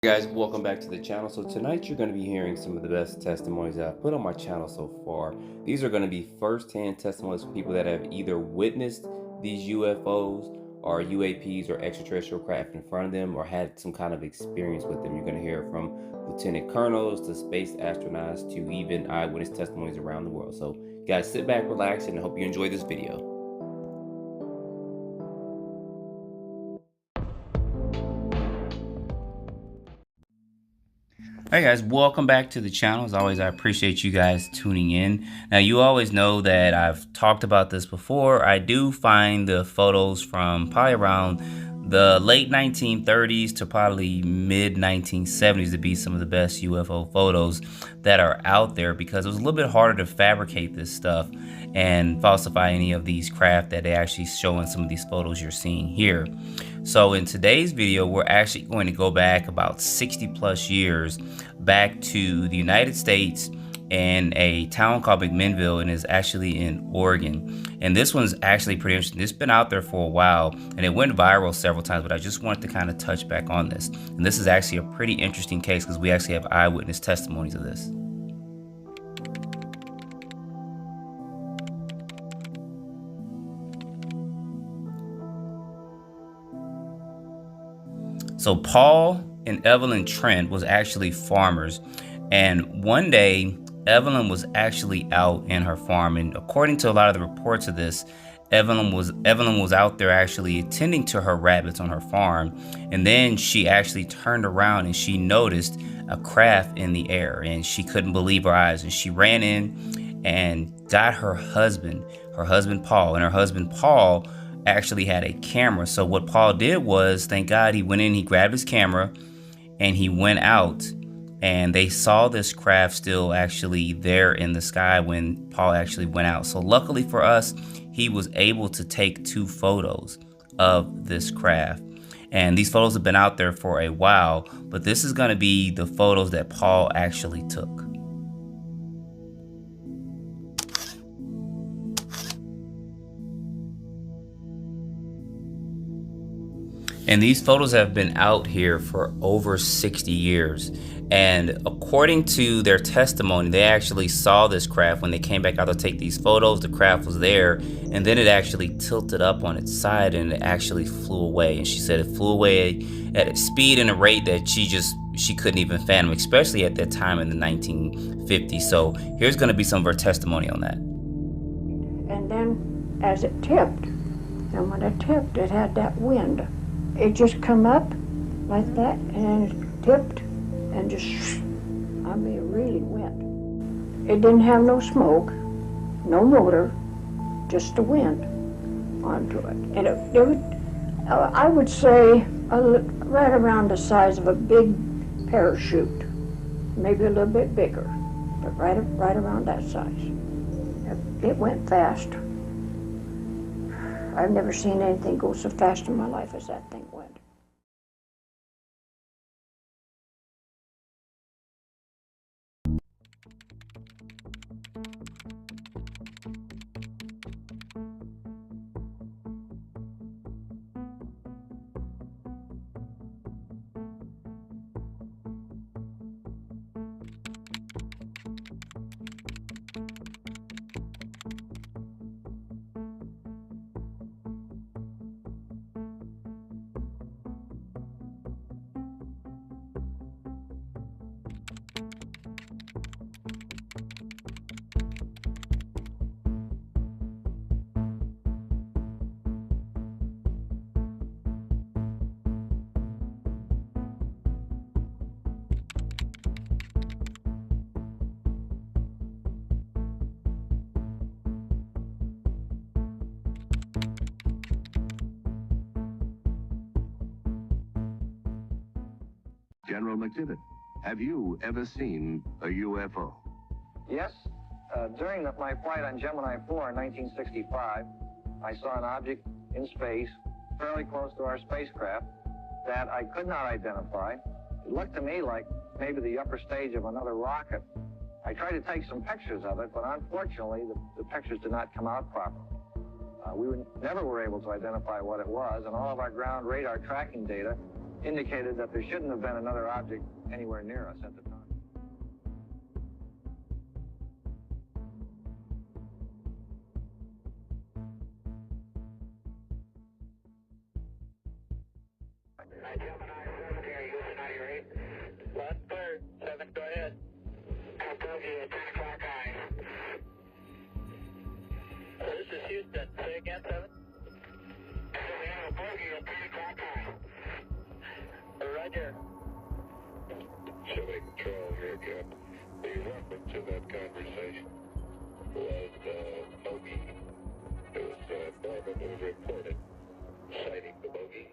Hey guys, welcome back to the channel. So tonight you're going to be hearing some of the best testimonies that I've put on my channel so far. These are going to be first-hand testimonies from people that have either witnessed these UFOs or UAPs or extraterrestrial craft in front of them or had some kind of experience with them. You're going to hear from lieutenant colonels to space astronauts to even eyewitness testimonies around the world. So guys, sit back, relax, and I hope you enjoy this video. Hey guys, welcome back to the channel. As always, I appreciate you guys tuning in. Now, you always know that I've talked about this before. I do find the photos from probably around the late 1930s to probably mid 1970s to be some of the best UFO photos that are out there, because it was a little bit harder to fabricate this stuff and falsify any of these craft that they actually show in some of these photos you're seeing here. So in today's video, we're actually going to go back about 60 plus years back to the United States in a town called McMinnville, and is actually in Oregon. And this one's actually pretty interesting. It's been out there for a while and it went viral several times, but I just wanted to kind of touch back on this. And this is actually a pretty interesting case because we actually have eyewitness testimonies of this. So Paul and Evelyn Trent was actually farmers, and one day Evelyn was actually out in her farm, and according to a lot of the reports of this, Evelyn was out there actually attending to her rabbits on her farm, and then she actually turned around and she noticed a craft in the air, and she couldn't believe her eyes, and she ran in and got her husband Paul, and her husband Paul actually had a camera. So what Paul did was, thank God, he went in, he grabbed his camera and he went out, and they saw this craft still actually there in the sky when Paul actually went out. So luckily for us, he was able to take 2 photos of this craft. And these photos have been out there for a while, but this is going to be the photos that Paul actually took. And these photos have been out here for over 60 years. And according to their testimony, they actually saw this craft when they came back out to take these photos. The craft was there, and then it actually tilted up on its side and it actually flew away. And she said it flew away at a speed and a rate that she couldn't even fathom, especially at that time in the 1950s. So here's going to be some of her testimony on that. And then as it tipped, and when it tipped, it had that wind. It just come up like that and tipped and just, I mean, it really went. It didn't have no smoke, no motor, just the wind onto it. And it would, I would say, right around the size of a big parachute, maybe a little bit bigger, but right around that size. It went fast. I've never seen anything go so fast in my life as that thing went. General McDevitt, have you ever seen a UFO? Yes. During my flight on Gemini 4 in 1965, I saw an object in space fairly close to our spacecraft that I could not identify. It looked to me like maybe the upper stage of another rocket. I tried to take some pictures of it, but unfortunately the pictures did not come out properly. We never were able to identify what it was, and all of our ground radar tracking data indicated that there shouldn't have been another object anywhere near us at the time. One third, 7, go ahead. I'll tell you at 10 o'clock high. This is Houston. Say again, 7. We have a bogey at 10 o'clock high. Roger. Chile control here, Cap. The reference to that conversation was bogey. It was Norman who reported sighting the bogey.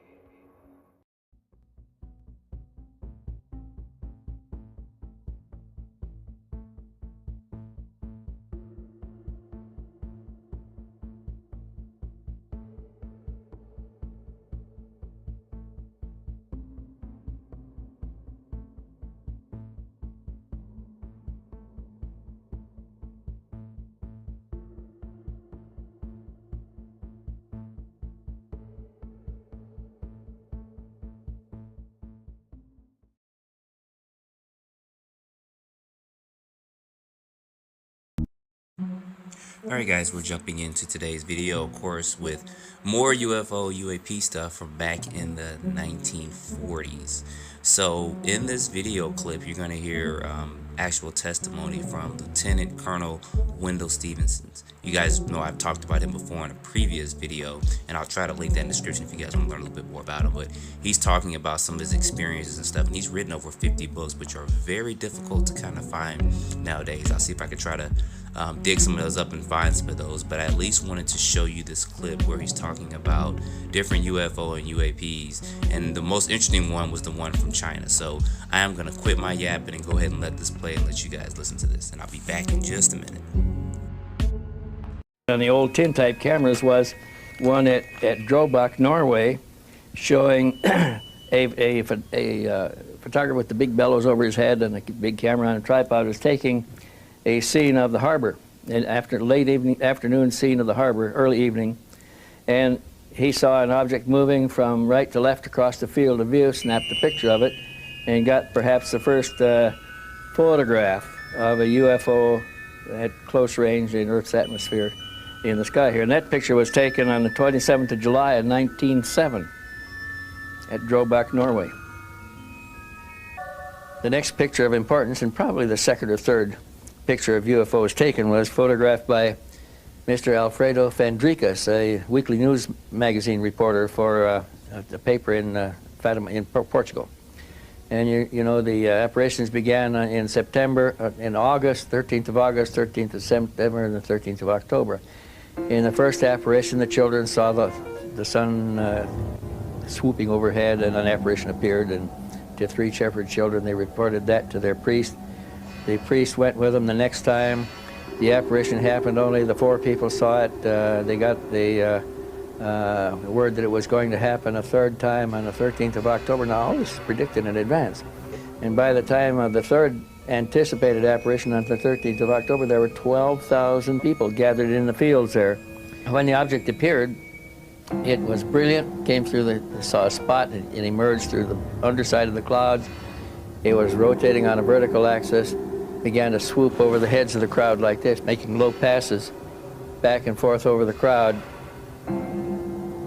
Alright guys, we're jumping into today's video, of course, with more UFO UAP stuff from back in the 1940s. So in this video clip, you're going to hear actual testimony from Lieutenant Colonel Wendell Stevenson. You guys know I've talked about him before in a previous video, and I'll try to link that in the description if you guys want to learn a little bit more about him. But he's talking about some of his experiences and stuff, and he's written over 50 books, which are very difficult to kind of find nowadays. I'll see if I can try to dig some of those up and find some of those, but I at least wanted to show you this clip where he's talking about different UFO and UAPs, and the most interesting one was the one from China. So I am going to quit my yapping and go ahead and let this play and let you guys listen to this, and I'll be back in just a minute. On the old tin type cameras was one at Drobak, Norway, showing a photographer with the big bellows over his head and a big camera on a tripod was taking a scene of the harbor, and after late afternoon scene of the harbor, early evening, and he saw an object moving from right to left across the field of view, snapped a picture of it, and got perhaps the first photograph of a UFO at close range in Earth's atmosphere in the sky here. And that picture was taken on the 27th of July of 1907 at Drobak, Norway. The next picture of importance, and probably the second or third picture of UFOs taken, was photographed by Mr. Alfredo Fendricas, a weekly news magazine reporter for a paper in Fatima, in Portugal. And you know, the apparitions began in September, in August, 13th of August, 13th of September, and the 13th of October. In the first apparition, the children saw the sun swooping overhead, and an apparition appeared, and to 3 shepherd children, they reported that to their priest. The priest went with them the next time. The apparition happened, only the 4 people saw it. They got the word that it was going to happen a third time on the 13th of October. Now, all this is predicted in advance. And by the time of the third anticipated apparition on the 13th of October, there were 12,000 people gathered in the fields there. When the object appeared, it was brilliant, came through saw a spot, and it emerged through the underside of the clouds. It was rotating on a vertical axis, began to swoop over the heads of the crowd like this, making low passes back and forth over the crowd.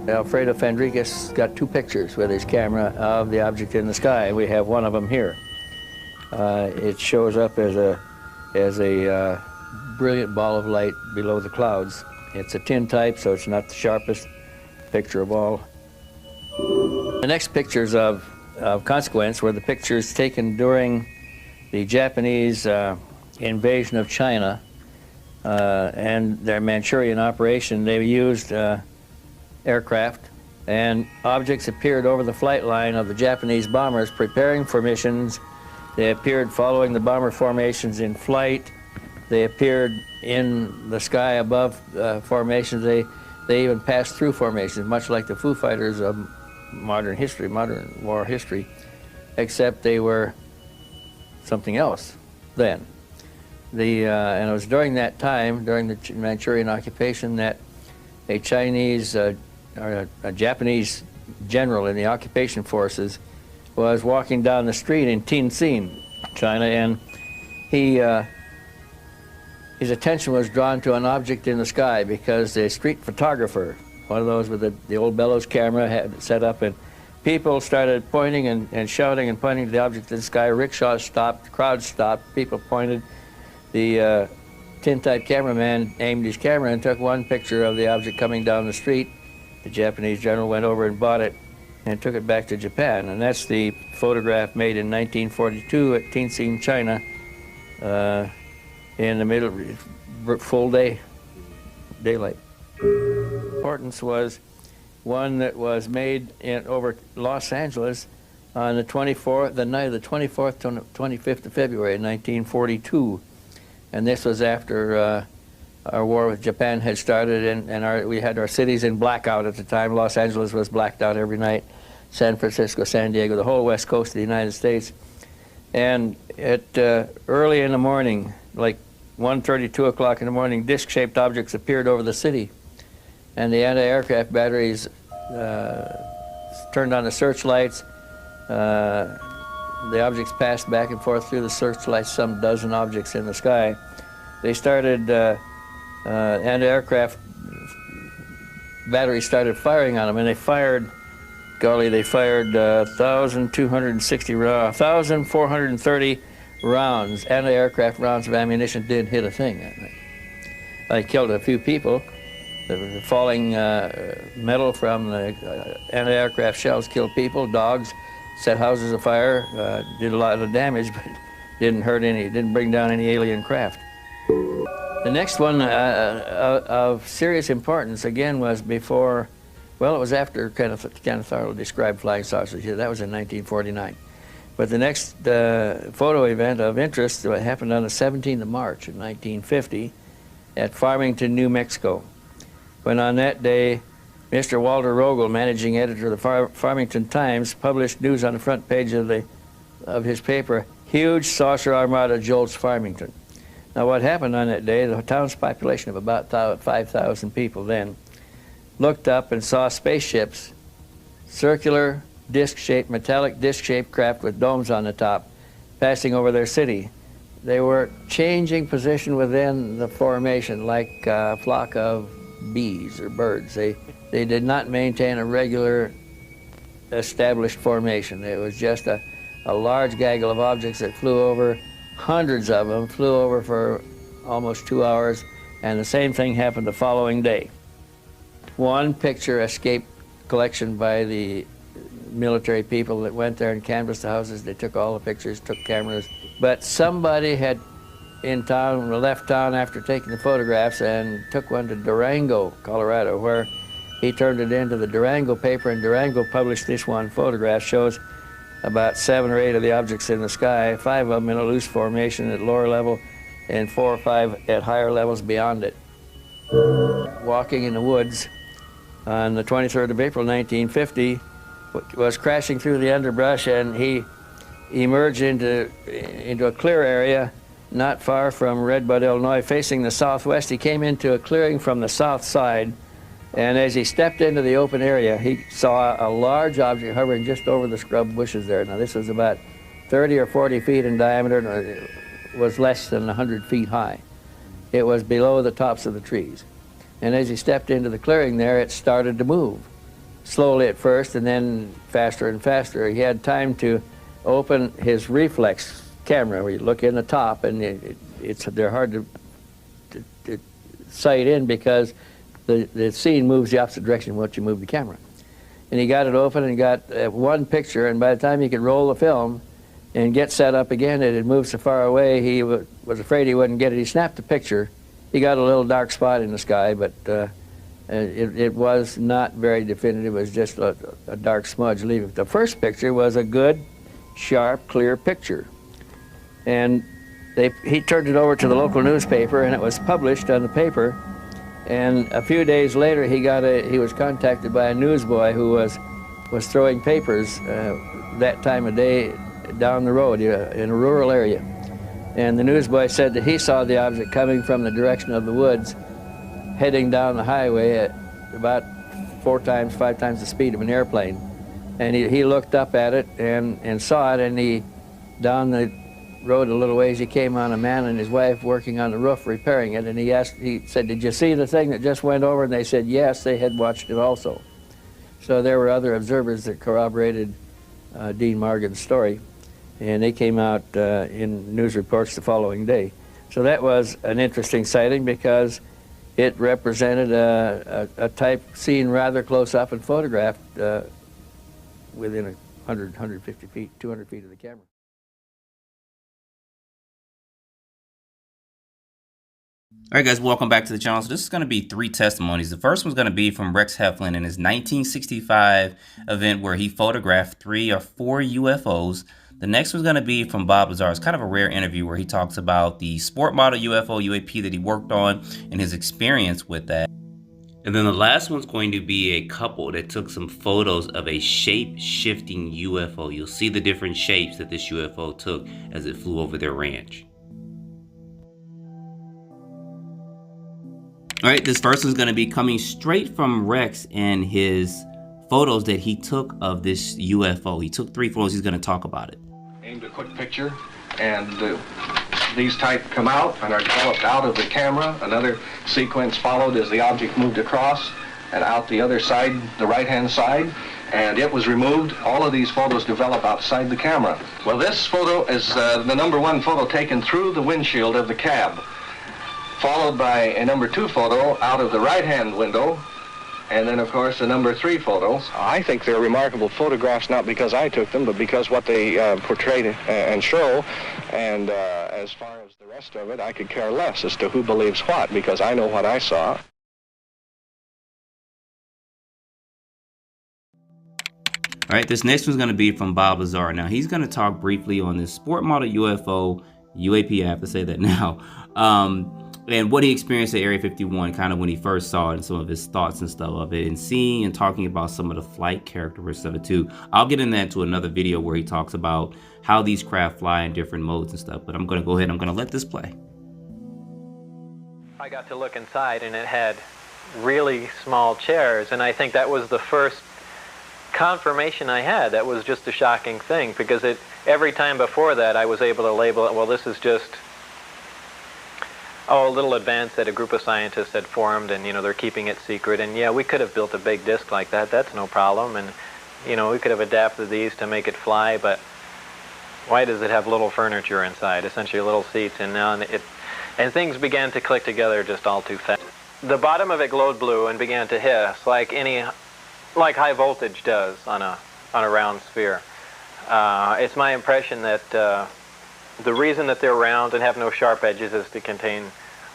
Alfredo Fendricas got 2 pictures with his camera of the object in the sky. We have one of them here. It shows up as a brilliant ball of light below the clouds. It's a tin type, so it's not the sharpest picture of all. The next pictures of consequence were the pictures taken during the Japanese invasion of China and their Manchurian operation. They used aircraft, and objects appeared over the flight line of the Japanese bombers preparing for missions. They appeared following the bomber formations in flight. They appeared in the sky above formations. They even passed through formations, much like the Foo Fighters of modern war history, except they were something else then. And it was during that time, during the Manchurian occupation, that a Chinese or a Japanese general in the occupation forces was walking down the street in Tianjin, China, and his attention was drawn to an object in the sky because the street photographer, one of those with the old bellows camera, had it set up, and people started pointing and shouting and pointing to the object in the sky. Rickshaws stopped, the crowd stopped, people pointed. The tin-type cameraman aimed his camera and took one picture of the object coming down the street. The Japanese general went over and bought it and took it back to Japan. And that's the photograph made in 1942 at Tianjin, China, in the middle, full daylight. Importance was one that was made over Los Angeles on the night of the 24th to 25th of February 1942. And this was after our war with Japan had started, and we had our cities in blackout at the time. Los Angeles was blacked out every night, San Francisco, San Diego, the whole west coast of the United States. And at early in the morning, like 1:30, 2 o'clock in the morning, disc-shaped objects appeared over the city. And the anti-aircraft batteries turned on the searchlights. The objects passed back and forth through the searchlights, some dozen objects in the sky. They started, anti-aircraft batteries started firing on them, and they fired, 1,430 rounds, anti-aircraft rounds of ammunition. Didn't hit a thing that night. I killed a few people. The falling metal from the anti-aircraft shells killed people, dogs, set houses afire, did a lot of damage, but didn't bring down any alien craft. The next one of serious importance, again, was before, well, it was after Kenneth Arnold described flying saucers. Yeah, that was in 1949. But the next photo event of interest happened on the 17th of March in 1950 at Farmington, New Mexico, when on that day, Mr. Walter Rogel, managing editor of the Farmington Times, published news on the front page of his paper, "Huge saucer armada jolts Farmington." Now what happened on that day, the town's population of about 5,000 people then, looked up and saw spaceships, circular, disc-shaped, metallic disc-shaped craft with domes on the top, passing over their city. They were changing position within the formation like a flock of bees or birds. They did not maintain a regular established formation. It was just a large gaggle of objects that flew over. Hundreds of them flew over for almost 2 hours, and the same thing happened the following day. One picture escaped collection by the military people that went there and canvassed the houses. They took all the pictures, took cameras, but somebody had in town, left town after taking the photographs and took one to Durango, Colorado, where he turned it into the Durango paper, and Durango published this one photograph. Shows about 7 or 8 of the objects in the sky, 5 of them in a loose formation at lower level and 4 or 5 at higher levels beyond it. Walking in the woods on the 23rd of April 1950, was crashing through the underbrush, and he emerged into a clear area not far from Redbud, Illinois, facing the southwest. He came into a clearing from the south side, and as he stepped into the open area, he saw a large object hovering just over the scrub bushes there. Now, this was about 30 or 40 feet in diameter, and it was less than 100 feet high. It was below the tops of the trees. And as he stepped into the clearing there, it started to move, slowly at first, and then faster and faster. He had time to open his reflex camera, where you look in the top, and they're hard to sight in because the scene moves the opposite direction once you move the camera. And he got it open and got one picture, and by the time he could roll the film and get set up again, it had moved so far away he was afraid he wouldn't get it. He snapped the picture. He got a little dark spot in the sky, but it was not very definitive. It was just a dark smudge leaving. The first picture was a good, sharp, clear picture. And he turned it over to the local newspaper, and it was published on the paper. And a few days later, he was contacted by a newsboy who was throwing papers that time of day down the road in a rural area. And the newsboy said that he saw the object coming from the direction of the woods, heading down the highway at about 4 times, 5 times the speed of an airplane. And he looked up at it and saw it, and he, down the road a little ways, he came on a man and his wife working on the roof repairing it, and he said, "Did you see the thing that just went over?" And they said yes, they had watched it also. So there were other observers that corroborated Dean Morgan's story, and they came out in news reports the following day. So that was an interesting sighting because it represented a type seen rather close up and photographed within 100, 150 feet, 200 feet of the camera. All right, guys, welcome back to the channel. So this is going to be 3 testimonies. The first one's going to be from Rex Heflin in his 1965 event where he photographed 3 or 4 UFOs. The next one's going to be from Bob Lazar. It's kind of a rare interview where he talks about the sport model UFO UAP that he worked on and his experience with that. And then the last one's going to be a couple that took some photos of a shape-shifting UFO. You'll see the different shapes that this UFO took as it flew over their ranch. All right, this first one's going to be coming straight from Rex and his photos that he took of this UFO. He took 3 photos. He's going to talk about it. Aimed a quick picture, and these type come out and are developed out of the camera. Another sequence followed as the object moved across and out the other side, the right-hand side, and it was removed. All of these photos develop outside the camera. Well, this photo is the #1 photo taken through the windshield of the cab, followed by a #2 photo out of the right-hand window, and then, of course, a #3 photo. I think they're remarkable photographs, not because I took them, but because what they portray and show. And as far as the rest of it, I could care less as to who believes what, because I know what I saw. All right, this next one's going to be from Bob Lazar. Now, he's going to talk briefly on this sport model UFO, UAP, I have to say that now, and what he experienced at Area 51, kind of when he first saw it, and some of his thoughts and stuff of it, and seeing and talking about some of the flight characteristics of it too. I'll get into that to another video where he talks about how these craft fly in different modes and stuff, but I'm going to go ahead and I'm going to let this play. I got to look inside, and it had really small chairs, and I think that was the first confirmation I had. That was just a shocking thing, because every time before that I was able to label it, well, this is just a little advance that a group of scientists had formed, and they're keeping it secret. And yeah, we could have built a big disc like that. That's no problem. And we could have adapted these to make it fly. But why does it have little furniture inside? Essentially, little seats. And now and things began to click together just all too fast. The bottom of it glowed blue and began to hiss like high voltage does on a round sphere. It's my impression that the reason that they're round and have no sharp edges is to contain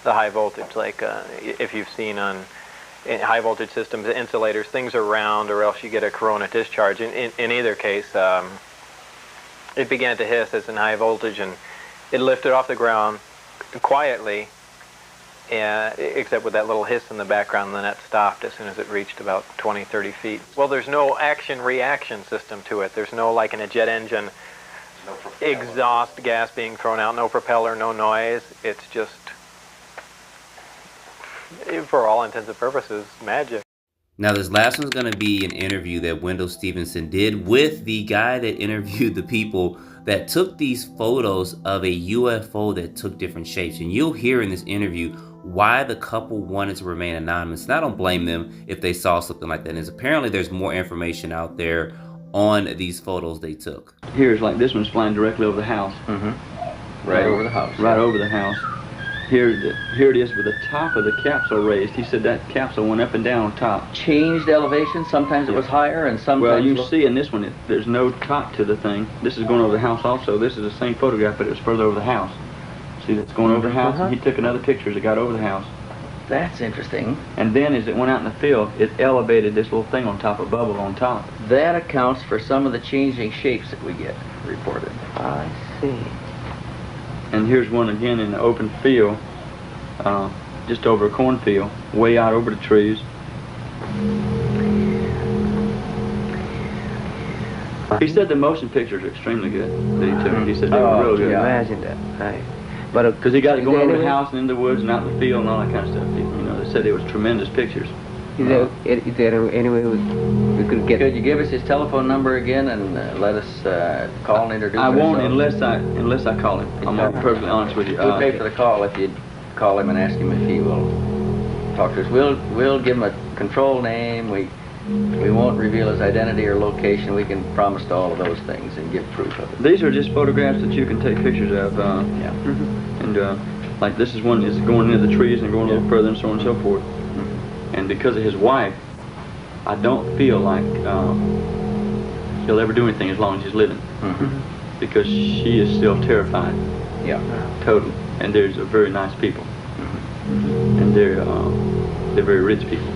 the high voltage. Like if you've seen in high voltage systems, the insulators, things are round, or else you get a corona discharge. In either case, it began to hiss as in high voltage, and it lifted off the ground quietly, except with that little hiss in the background, and then that stopped as soon as it reached about 20, 30 feet. Well, there's no action-reaction system to it. There's no, like in a jet engine, exhaust gas being thrown out, no propeller, no noise. It's just, for all intents and purposes, magic. Now, this last one's going to be an interview that Wendell Stevenson did with the guy that interviewed the people that took these photos of a UFO that took different shapes. And you'll hear in this interview why the couple wanted to remain anonymous. And I don't blame them if they saw something like that. And apparently there's more information out there on these photos they took. Here's like this one's flying directly over the house. Right over the house. Right over the house. Here it is with the top of the capsule raised. He said that capsule went up and down on top. Changed elevation. Sometimes it was higher, and sometimes. Well, you see in this one, there's no top to the thing. This is going over the house also. This is the same photograph, but it was further over the house. See, that's going over the house. He took another picture as it got over the house. That's interesting. And then as it went out in the field, it elevated this little thing on top, a bubble on top. That accounts for some of the changing shapes that we get reported. I see. And here's one again in the open field, just over a cornfield, way out over the trees. He said the motion pictures are extremely good that he took. He said they were real good. Imagine that. Right. But because he got to go over the house and in the woods and out in the field and all that kind of stuff. They said they was tremendous pictures. Is there any way we could get... Could you give us his telephone number again and let us call and introduce I won't ourselves? unless I call him. I'm gonna be perfectly honest with you. We'll pay for the call if you call him and ask him if he will talk to us. We'll give him a control name. We won't reveal his identity or location. We can promise to all of those things and give proof of it. These are just photographs that you can take pictures of. Yeah. And like this is one is going into the trees and going a little further and so on and so forth. And because of his wife, I don't feel like he'll ever do anything as long as he's living. Because she is still terrified. Yeah. Totally. And they're very nice people. And they're very rich people.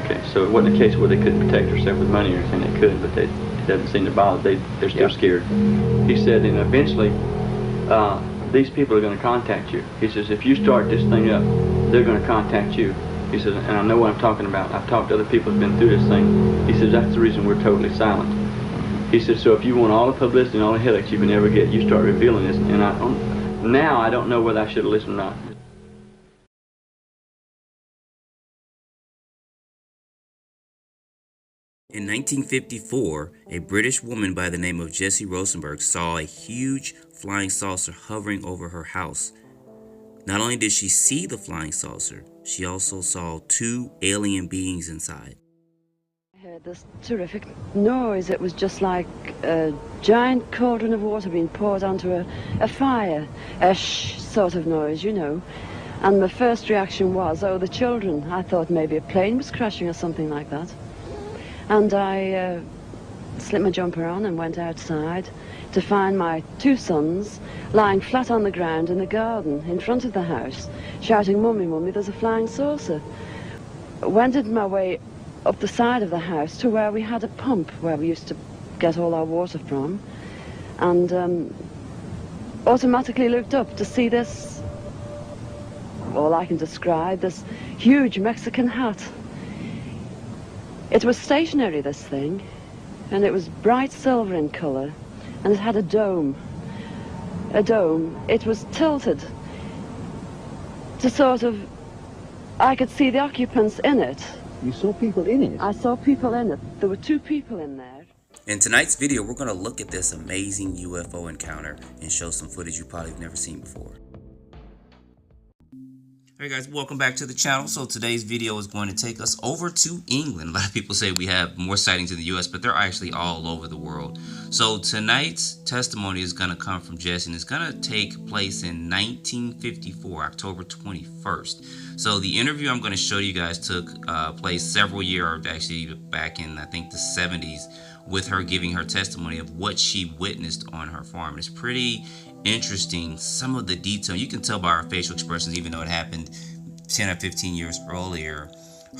Okay, so it wasn't a case where they couldn't protect herself with money or anything. They could, but it doesn't seem to bother. They're still scared. He said, and eventually, these people are going to contact you. He says, if you start this thing up, they're going to contact you. He says, and I know what I'm talking about. I've talked to other people who've been through this thing. He says, that's the reason we're totally silent. He says, so if you want all the publicity and all the headaches you can ever get, you start revealing this. And now I don't know whether I should have listened or not. In 1954, a British woman by the name of Jessie Roethlisberger saw a huge flying saucer hovering over her house. Not only did she see the flying saucer, she also saw two alien beings inside. I heard this terrific noise. It was just like a giant cauldron of water being poured onto a fire. A shh sort of noise, you know. And my first reaction was, oh, the children. I thought maybe a plane was crashing or something like that. And I slipped my jumper on and went outside to find my two sons lying flat on the ground in the garden in front of the house, shouting, "Mummy, Mummy, there's a flying saucer." Wended my way up the side of the house to where we had a pump where we used to get all our water from, and automatically looked up to see this, all I can describe, this huge Mexican hat. It was stationary, this thing, and it was bright silver in colour, and it had a dome. A dome. It was tilted to sort of, I could see the occupants in it. You saw people in it? I saw people in it. There were two people in there. In tonight's video, we're going to look at this amazing UFO encounter and show some footage you probably have never seen before. Hey guys, welcome back to the channel. So today's video is going to take us over to England. A lot of people say we have more sightings in the US, but they're actually all over the world. So tonight's testimony is going to come from Jessie, and it's going to take place in 1954, October 21st. So the interview I'm going to show you guys took place several years, actually back in, I think, the 70s, with her giving her testimony of what she witnessed on her farm. And it's pretty interesting, some of the detail. You can tell by her facial expressions, even though it happened 10 or 15 years earlier,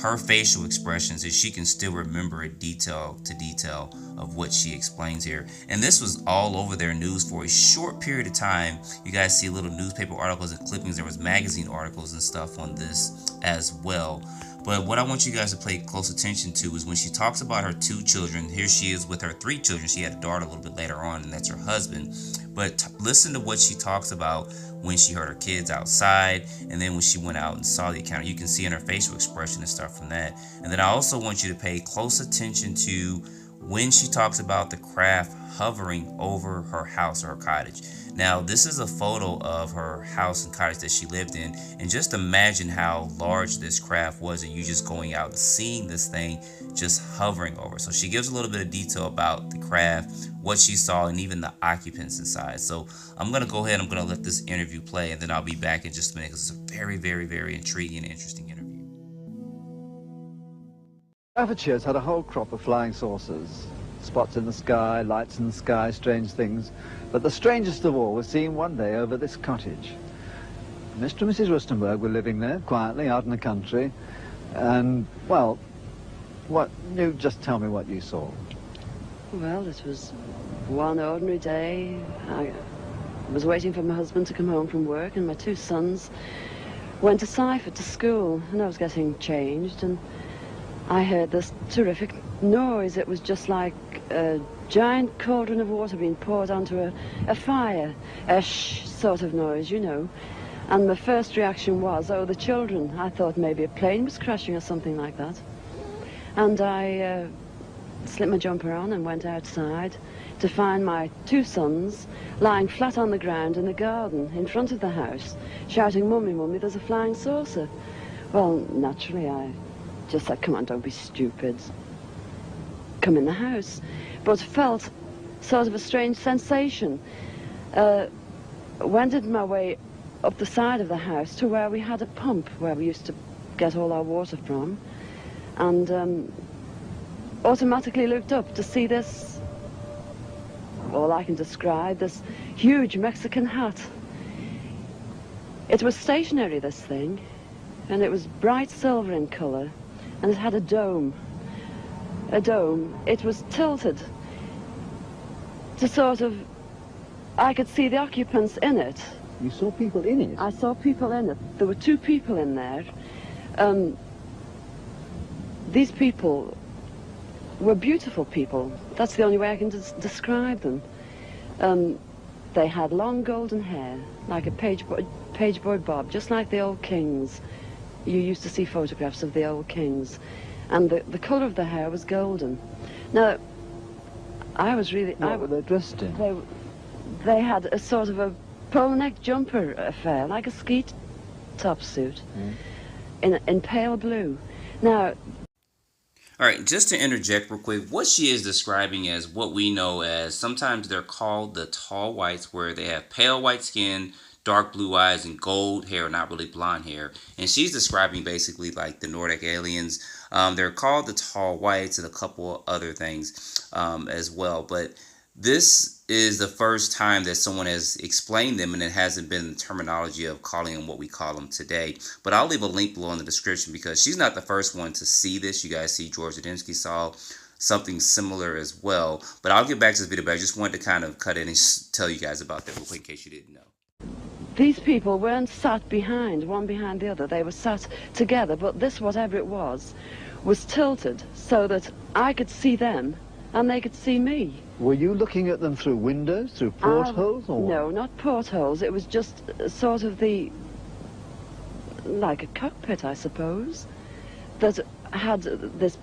her facial expressions, is she can still remember it detail to detail of what she explains here. And this was all over their news for a short period of time. You guys see little newspaper articles and clippings. There was magazine articles and stuff on this as well. But what I want you guys to pay close attention to is when she talks about her two children. Here she is with her three children. She had a daughter a little bit later on, and that's her husband. But listen to what she talks about when she heard her kids outside, and then when she went out and saw the encounter. You can see in her facial expression and stuff from that. And then I also want you to pay close attention to when she talks about the craft hovering over her house or her cottage. Now, this is a photo of her house and cottage that she lived in, and just imagine how large this craft was, and you just going out and seeing this thing just hovering over. So she gives a little bit of detail about the craft, what she saw, and even the occupants inside. So I'm going to go ahead, I'm going to let this interview play, and then I'll be back in just a minute, because it's a very, very, very intriguing and interesting interview. Staffordshire's had a whole crop of flying saucers. Spots in the sky, lights in the sky, strange things. But the strangest of all was seen one day over this cottage. Mr. and Mrs. Roethlisberger were living there, quietly, out in the country. And, well, you just tell me what you saw. Well, it was one ordinary day. I was waiting for my husband to come home from work, and my two sons went to Seifert to school, and I was getting changed, and I heard this terrific noise. It was just like a giant cauldron of water being poured onto a fire. A shh sort of noise, you know. And my first reaction was, oh, the children. I thought maybe a plane was crashing or something like that. And I slipped my jumper on and went outside to find my two sons lying flat on the ground in the garden in front of the house, shouting, "Mummy, Mummy, there's a flying saucer." Well, naturally, I just said, "Come on, don't be stupid. Come in the house." But felt sort of a strange sensation. Wended my way up the side of the house to where we had a pump where we used to get all our water from, and automatically looked up to see this, all I can describe, this huge Mexican hat. It was stationary, this thing, and it was bright silver in colour, and it had a dome. It was tilted to sort of, I could see the occupants in it. You saw people in it? I saw people in it. There were two people in there. These people were beautiful people. That's the only way I can describe them. They had long golden hair, like a pageboy bob, just like the old kings. You used to see photographs of the old kings. And the colour of the hair was golden. Now, I was really... What were they dressed in? They had a sort of a polo neck jumper affair, like a ski top suit, in pale blue. Now... All right, just to interject real quick, what she is describing as what we know as, sometimes they're called the tall whites, where they have pale white skin, dark blue eyes, and gold hair, not really blonde hair. And she's describing basically like the Nordic aliens. They're called the tall whites and a couple other things as well. But this is the first time that someone has explained them, and it hasn't been the terminology of calling them what we call them today. But I'll leave a link below in the description, because she's not the first one to see this. You guys see George Adamski saw something similar as well. But I'll get back to this video, but I just wanted to kind of cut in and tell you guys about that real quick in case you didn't know. These people weren't sat behind, one behind the other. They were sat together, but this, whatever it was tilted so that I could see them and they could see me. Were you looking at them through windows, through portholes, or what? No, not portholes. It was just sort of like a cockpit, I suppose, that had this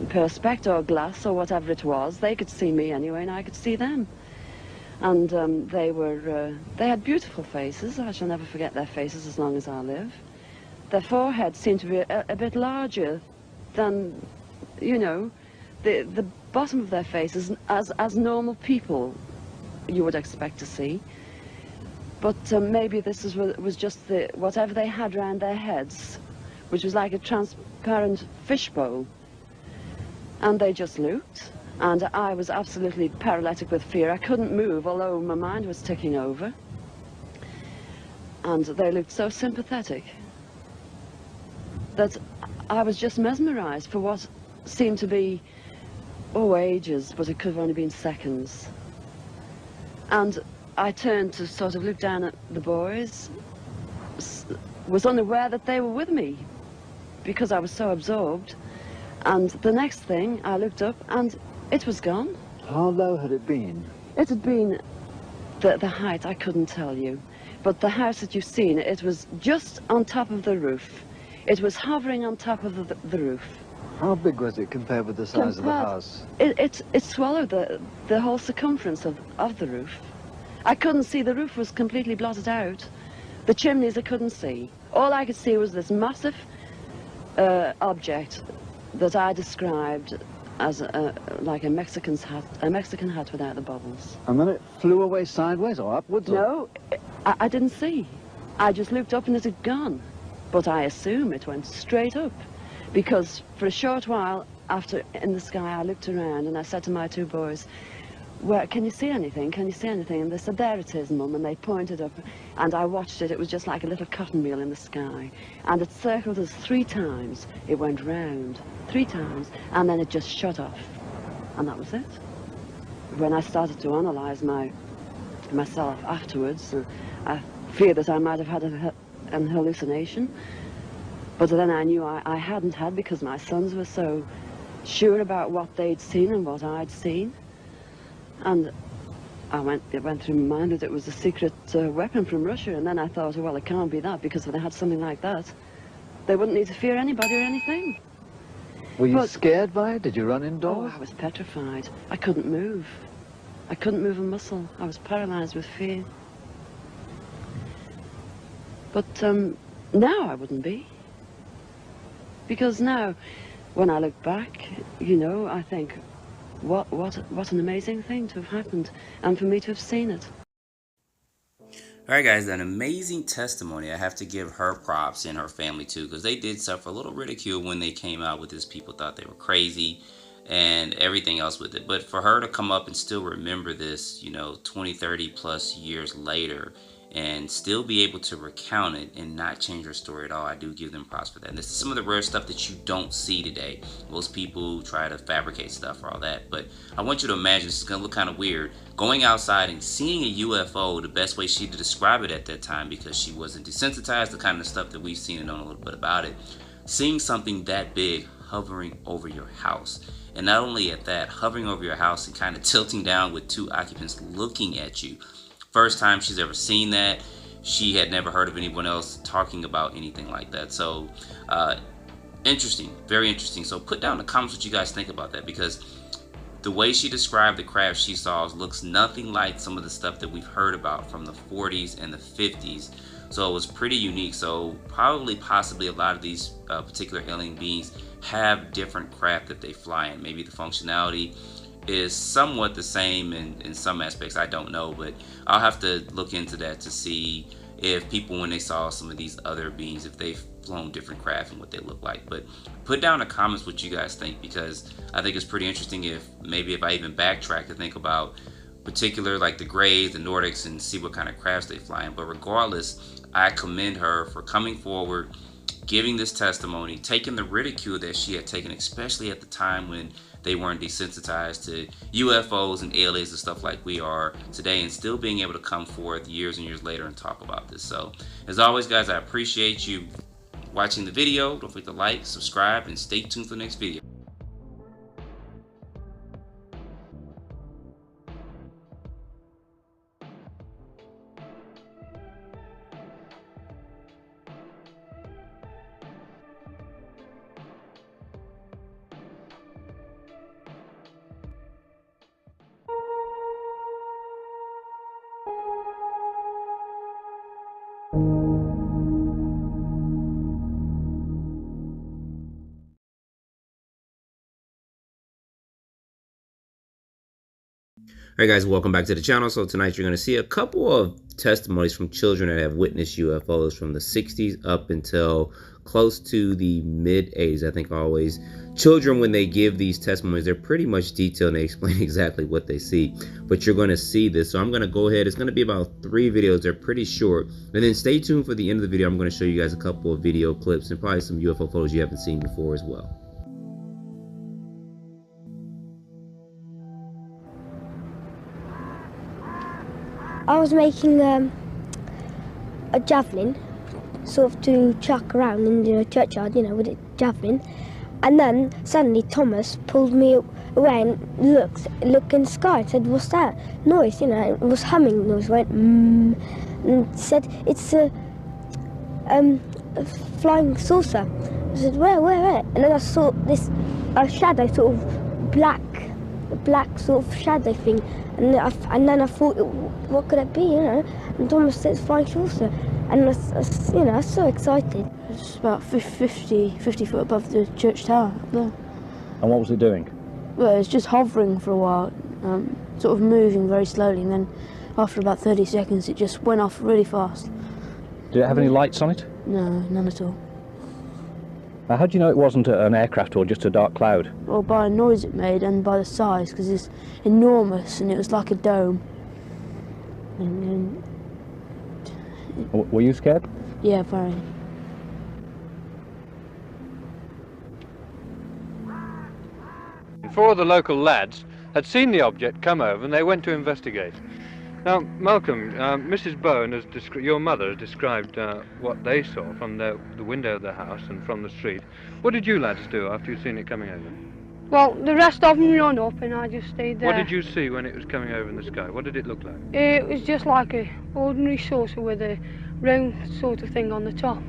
perspex or glass or whatever it was. They could see me anyway, and I could see them. And they had beautiful faces. I shall never forget their faces as long as I live. Their foreheads seemed to be a bit larger than, you know, the bottom of their faces as normal people you would expect to see. But maybe this was just whatever they had around their heads, which was like a transparent fishbowl. And they just looked. And I was absolutely paralytic with fear. I couldn't move, although my mind was ticking over. And they looked so sympathetic that I was just mesmerized for what seemed to be, ages, but it could have only been seconds. And I turned to sort of look down at the boys, was unaware that they were with me because I was so absorbed. And the next thing, I looked up and it was gone. How low had it been? It had been, the height I couldn't tell you, but the house that you've seen, it was just on top of the roof. It was hovering on top of the roof. How big was it compared with the size of the house? It swallowed the whole circumference of the roof. I couldn't see, the roof was completely blotted out. The chimneys I couldn't see. All I could see was this massive object that I described as like a Mexican hat without the bubbles. And then it flew away sideways or upwards? No, I didn't see. I just looked up and it had gone. But I assume it went straight up, because for a short while after in the sky I looked around and I said to my two boys, "Where, can you see anything? Can you see anything?" And they said, "There it is, Mum," and they pointed up, and I watched it. It was just like a little cotton reel in the sky, and it circled us 3 times. It went round 3 times, and then it just shut off, and that was it. When I started to analyze myself afterwards, I feared that I might have had an hallucination, but then I knew I hadn't had, because my sons were so sure about what they'd seen and what I'd seen. And it went through my mind that it was a secret weapon from Russia, and then I thought, well, it can't be that, because if they had something like that, they wouldn't need to fear anybody or anything. Were you scared by it? Did you run indoors? Oh, I was petrified. I couldn't move. I couldn't move a muscle. I was paralyzed with fear. But now I wouldn't be. Because now, when I look back, you know, I think, what an amazing thing to have happened, and for me to have seen it. Alright guys, an amazing testimony. I have to give her props and her family too, because they did suffer a little ridicule when they came out with this. People thought they were crazy and everything else with it. But for her to come up and still remember this, you know, 20, 30 plus years later, and still be able to recount it and not change her story at all, I do give them props for that. And this is some of the rare stuff that you don't see today. Most people try to fabricate stuff or all that, but I want you to imagine, this is going to look kind of weird, going outside and seeing a UFO, the best way she to describe it at that time, because she wasn't desensitized, the kind of stuff that we've seen and known a little bit about it, seeing something that big hovering over your house. And not only at that, hovering over your house and kind of tilting down with two occupants looking at you. First time she's ever seen that. She had never heard of anyone else talking about anything like that. So interesting, very interesting. So put down in the comments what you guys think about that, because the way she described the craft she saw looks nothing like some of the stuff that we've heard about from the 40s and the 50s. So it was pretty unique. So possibly a lot of these particular alien beings have different craft that they fly in. Maybe the functionality is somewhat the same in some aspects. I don't know, but I'll have to look into that to see if people, when they saw some of these other beings, if they've flown different craft and what they look like. But put down in the comments what you guys think, because I think it's pretty interesting if I even backtrack to think about particular like the Greys, the Nordics, and see what kind of crafts they fly in. But regardless, I commend her for coming forward, giving this testimony, taking the ridicule that she had taken, especially at the time when they weren't desensitized to UFOs and aliens and stuff like we are today, and still being able to come forth years and years later and talk about this. So as always guys, I appreciate you watching the video. Don't forget to like, subscribe, and stay tuned for the next video. Alright guys, welcome back to the channel. So tonight you're going to see a couple of testimonies from children that have witnessed UFOs from the 60s up until close to the mid 80s. I think always children, when they give these testimonies, they're pretty much detailed and they explain exactly what they see. But you're going to see this. So I'm going to go ahead. It's going to be about 3 videos. They're pretty short. And then stay tuned for the end of the video. I'm going to show you guys a couple of video clips and probably some UFO photos you haven't seen before as well. I was making a javelin, sort of to chuck around in the churchyard, you know, with a javelin. And then suddenly Thomas pulled me away and looked in the sky and said, "What's that noise?" You know, it was humming noise, went and said, "It's a flying saucer." I said, where? And then I saw this shadow, sort of black sort of shadow thing. And then I thought, what could it be, you know? And Thomas said it's flying saucer. And I was so excited. It's about 50 foot above the church tower up there. And what was it doing? Well, it was just hovering for a while, sort of moving very slowly, and then after about 30 seconds it just went off really fast. Did it have any lights on it? No, none at all. Now, how do you know it wasn't an aircraft or just a dark cloud? Well, by the noise it made and by the size, because it's enormous and it was like a dome. And were you scared? Yeah, very. Four of the local lads had seen the object come over and they went to investigate. Now, Malcolm, Mrs. Bowen, your mother, has described what they saw from the window of the house and from the street. What did you lads do after you'd seen it coming over? Well, the rest of them run up and I just stayed there. What did you see when it was coming over in the sky? What did it look like? It was just like a ordinary saucer with a round sort of thing on the top.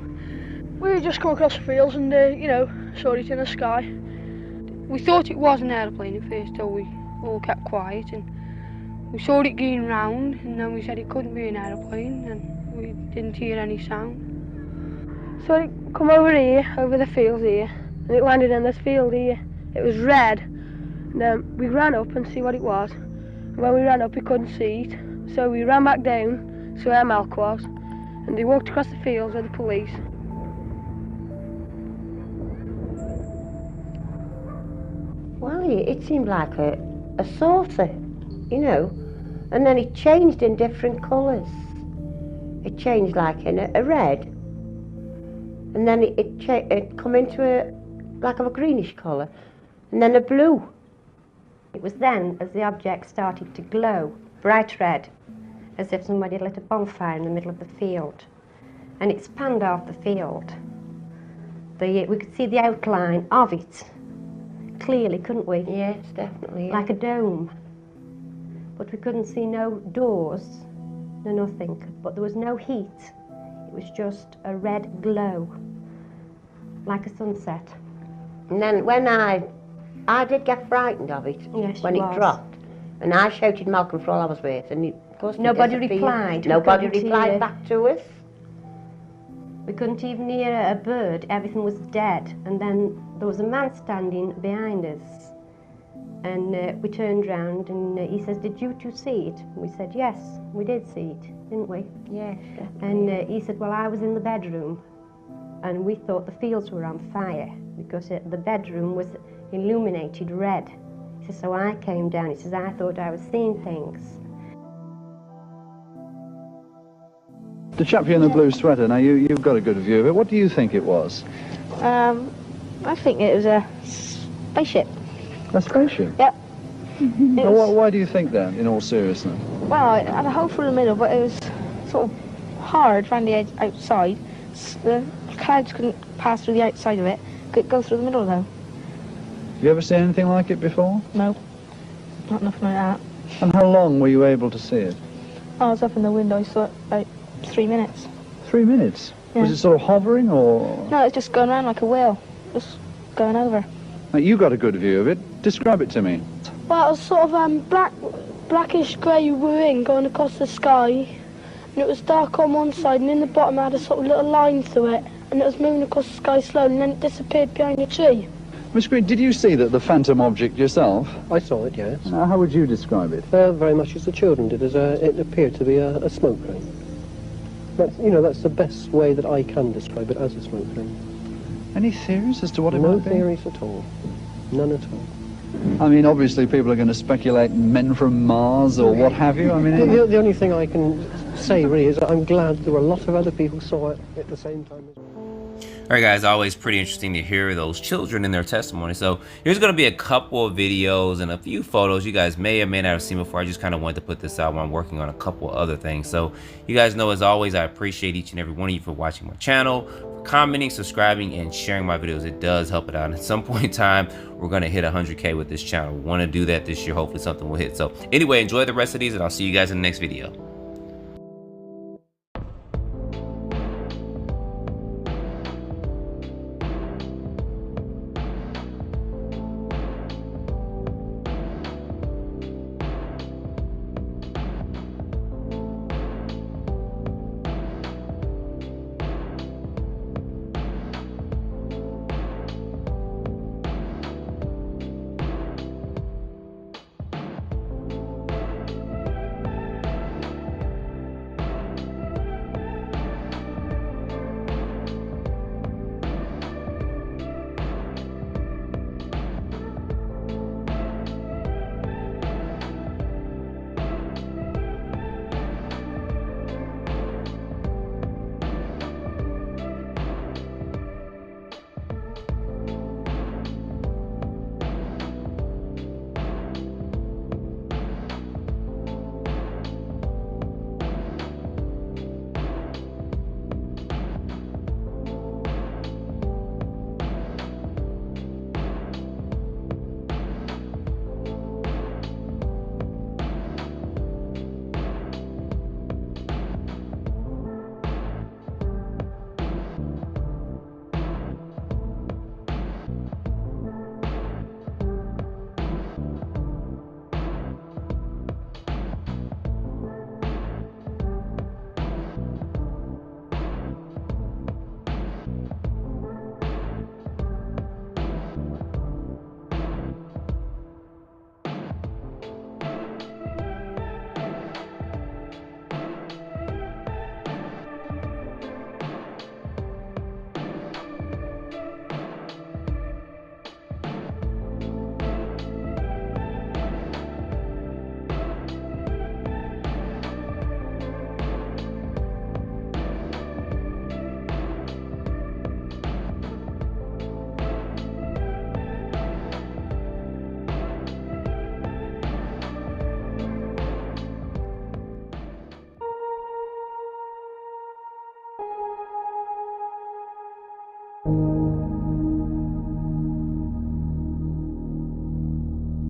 We just come across the fields and, you know, saw it in the sky. We thought it was an aeroplane at first till we all kept quiet, and we saw it going round, and then we said it couldn't be an aeroplane, and we didn't hear any sound. So it come over here, over the field here, and it landed in this field here. It was red, and then we ran up and see what it was. And when we ran up, we couldn't see it, so we ran back down to where Malk was, and they walked across the fields with the police. Well, it seemed like a saucer, you know, and then it changed in different colours. It changed like in a red, and then it come into like a greenish colour, and then a blue. It was then as the object started to glow, bright red, as if somebody had lit a bonfire in the middle of the field, and it spanned off the field. We could see the outline of it clearly, couldn't we? Yes, definitely. Like a dome. But we couldn't see no doors, no nothing. But there was no heat. It was just a red glow, like a sunset. And then when I did get frightened of it, yes, when it dropped, and I shouted Malcolm for all I was worth, and of course nobody replied. Nobody replied back to us. We couldn't even hear a bird. Everything was dead. And then there was a man standing behind us, and we turned round, and he says, "Did you two see it?" And we said, "Yes, we did see it, didn't we?" Yes. And he said, "Well, I was in the bedroom, and we thought the fields were on fire because the bedroom was illuminated red." He says, "So I came down." He says, "I thought I was seeing things." The chap here in the blue sweater, now you've got a good view of it. What do you think it was? I think it was a spaceship. A spaceship? Yep. Why do you think that, in all seriousness? Well, it had a hole through the middle, but it was sort of hard around the edge outside. The clouds couldn't pass through the outside of it. Could go through the middle, though. Have you ever seen anything like it before? No. Not nothing like that. And how long were you able to see it? I was up in the window, I saw it about 3 minutes. 3 minutes? Yeah. Was it sort of hovering, or...? No, it's just going around like a wheel. Just going over. Now, you got a good view of it. Describe it to me. Well, it was sort of blackish grey wing going across the sky, and it was dark on one side, and in the bottom it had a sort of little line through it, and it was moving across the sky slowly, and then it disappeared behind a tree. Miss Green, did you see the phantom object yourself? I saw it, yes. Now, how would you describe it? Very much as the children did, as it appeared to be a smoke ring. That's the best way that I can describe it, as a smoke ring. Any theories as to what it might might be? No theories at all. None at all. I mean, obviously people are going to speculate men from Mars or what have you. I mean, the only thing I can say really is that I'm glad there were a lot of other people saw it at the same time as well. All right, guys, always pretty interesting to hear those children in their testimony. So here's going to be a couple of videos and a few photos you guys may or may not have seen before. I just kind of wanted to put this out while I'm working on a couple of other things. So you guys know, as always, I appreciate each and every one of you for watching my channel, for commenting, subscribing, and sharing my videos. It does help it out. And at some point in time, we're going to hit 100K with this channel. We want to do that this year. Hopefully something will hit. So anyway, enjoy the rest of these, and I'll see you guys in the next video.